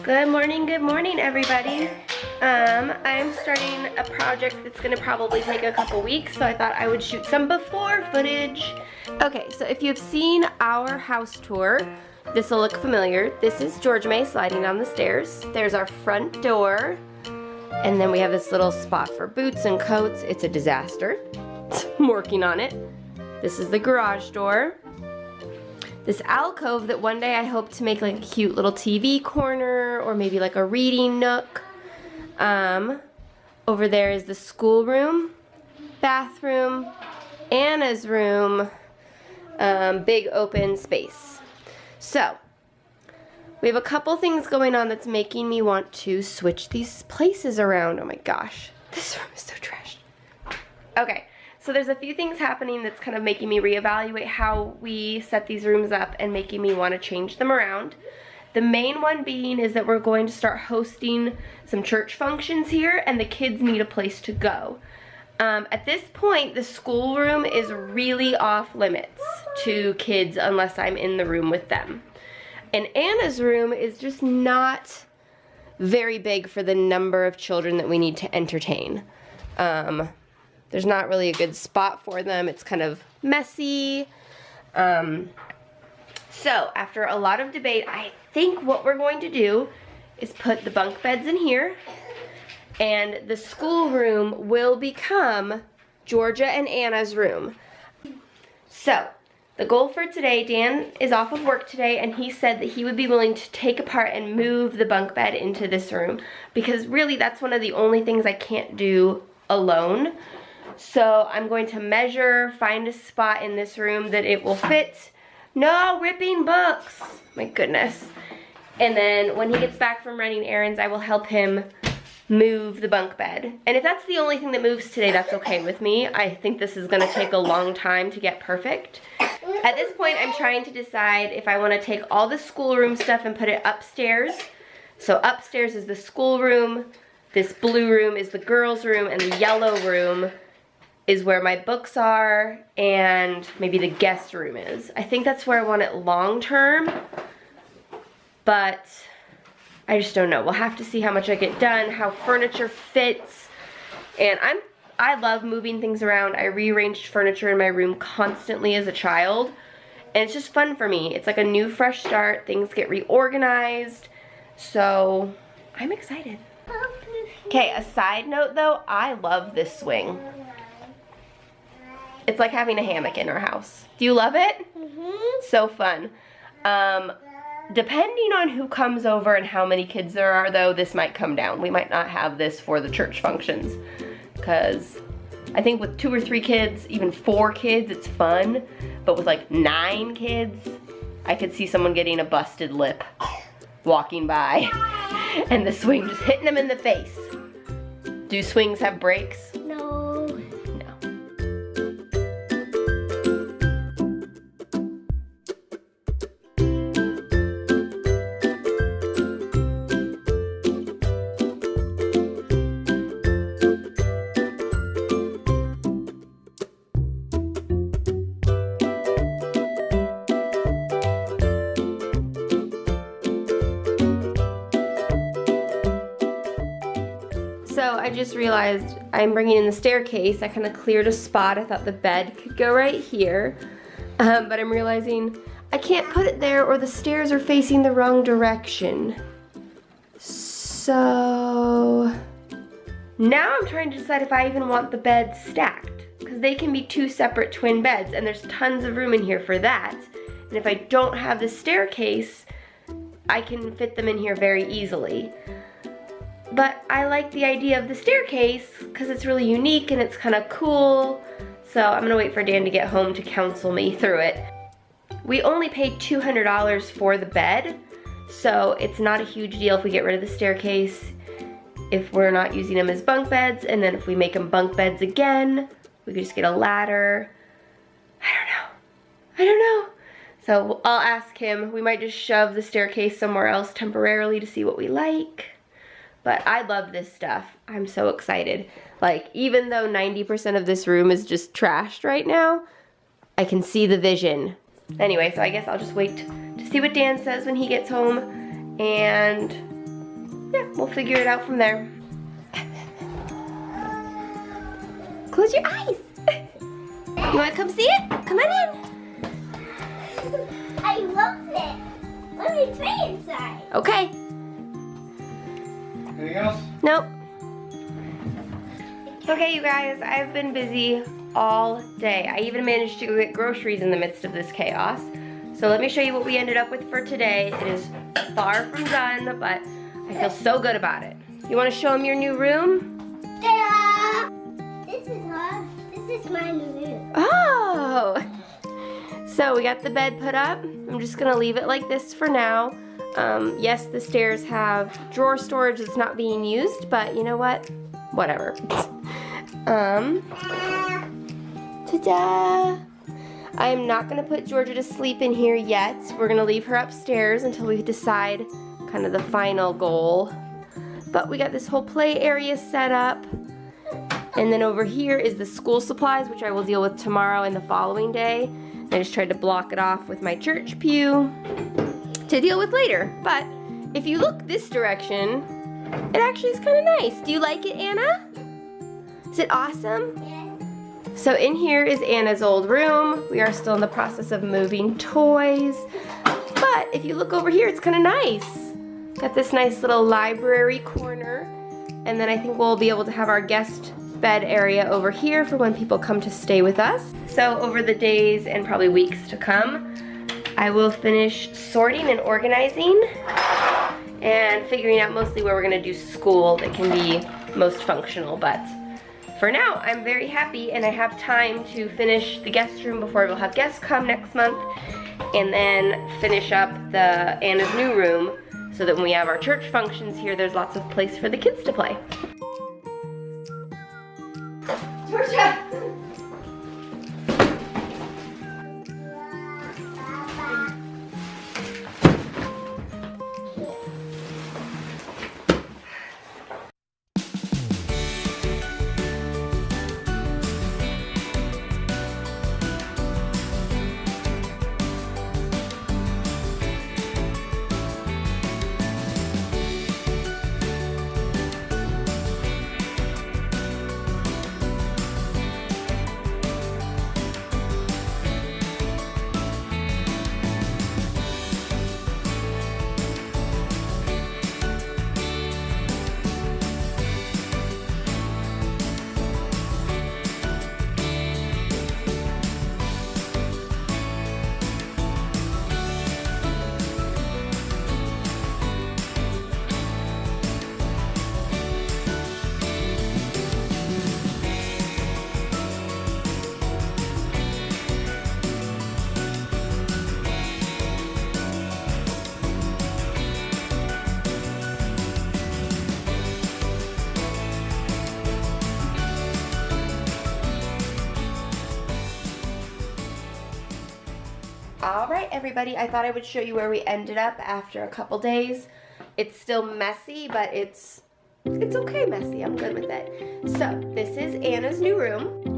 Good morning, everybody. I'm starting a project that's gonna probably take a couple weeks, so I thought I would shoot some before footage. Okay, so if you've seen our house tour, this will look familiar. This is Georgia May sliding down the stairs. There's our front door, and then we have this little spot for boots and coats. It's a disaster. I'm working on it. This is the garage door. This alcove that one day I hope to make like a cute little TV corner or maybe like a reading nook. Over there is the schoolroom, bathroom, Anna's room, big open space. So, we have a couple things going on that's making me want to switch these places around. Oh my gosh, this room is so trashed. Okay. So there's a few things happening that's kind of making me reevaluate how we set these rooms up and making me want to change them around. The main one being is that we're going to start hosting some church functions here and the kids need a place to go. At this point, the schoolroom is really off limits to kids unless I'm in the room with them. And Anna's room is just not very big for the number of children that we need to entertain. There's not really a good spot for them. It's kind of messy. So after a lot of debate, I think what we're going to do is put the bunk beds in here, and the schoolroom will become Georgia and Anna's room. So the goal for today, Dan is off of work today, and he said that he would be willing to take apart and move the bunk bed into this room, because really that's one of the only things I can't do alone. So I'm going to measure, find a spot in this room that it will fit. No ripping books, my goodness. And then when he gets back from running errands, I will help him move the bunk bed. And if that's the only thing that moves today, that's okay with me. I think this is gonna take a long time to get perfect. At this point, I'm trying to decide if I wanna take all the schoolroom stuff and put it upstairs. So upstairs is the schoolroom, this blue room is the girls' room, and the yellow room is where my books are, and maybe the guest room is. I think that's where I want it long term, but I just don't know. We'll have to see how much I get done, how furniture fits, and I love moving things around. I rearranged furniture in my room constantly as a child, and it's just fun for me. It's like a new fresh start. Things get reorganized, so I'm excited. Okay, a side note though, I love this swing. It's like having a hammock in our house. Do you love it? Mm-hmm. So fun. Depending on who comes over and how many kids there are though, this might come down. We might not have this for the church functions, because I think with 2 or 3 kids, even 4 kids, it's fun. But with like 9 kids, I could see someone getting a busted lip walking by and the swing just hitting them in the face. Do swings have brakes? No. So I just realized I'm bringing in the staircase. I kind of cleared a spot. I thought the bed could go right here, but I'm realizing I can't put it there or the stairs are facing the wrong direction. So now I'm trying to decide if I even want the beds stacked, because they can be 2 separate twin beds, and there's tons of room in here for that. And if I don't have the staircase, I can fit them in here very easily. But I like the idea of the staircase because it's really unique and it's kind of cool. So I'm gonna wait for Dan to get home to counsel me through it. We only paid $200 for the bed, so it's not a huge deal if we get rid of the staircase, if we're not using them as bunk beds, and then if we make them bunk beds again, we could just get a ladder. I don't know. So I'll ask him. We might just shove the staircase somewhere else temporarily to see what we like. But I love this stuff. I'm so excited. Like, even though 90% of this room is just trashed right now, I can see the vision. Anyway, so I guess I'll just wait to see what Dan says when he gets home, and yeah, we'll figure it out from there. Close your eyes. You want to come see it? Come on in. I love it. Let me play inside. Okay. Anything else? Nope. Okay, you guys, I've been busy all day. I even managed to go get groceries in the midst of this chaos. So let me show you what we ended up with for today. It is far from done, but I feel so good about it. You want to show them your new room? Ta-da! This is hard. This is my new room. Oh! So we got the bed put up. I'm just gonna leave it like this for now. Yes, the stairs have drawer storage that's not being used, but you know what? Whatever. Ta-da! I am not gonna put Georgia to sleep in here yet. We're gonna leave her upstairs until we decide kind of the final goal. But we got this whole play area set up. And then over here is the school supplies, which I will deal with tomorrow and the following day. I just tried to block it off with my church pew to deal with later. But if you look this direction, it actually is kind of nice. Do you like it, Anna? Is it awesome? Yes. So in here is Anna's old room. We are still in the process of moving toys. But if you look over here, it's kind of nice. Got this nice little library corner. And then I think we'll be able to have our guest bed area over here for when people come to stay with us. So over the days and probably weeks to come, I will finish sorting and organizing and figuring out mostly where we're gonna do school that can be most functional. But for now, I'm very happy and I have time to finish the guest room before we'll have guests come next month, and then finish up the Anna's new room so that when we have our church functions here, there's lots of place for the kids to play. Georgia! Alright everybody, I thought I would show you where we ended up after a couple days. It's still messy, but it's okay messy. I'm good with it. So, this is Anna's new room.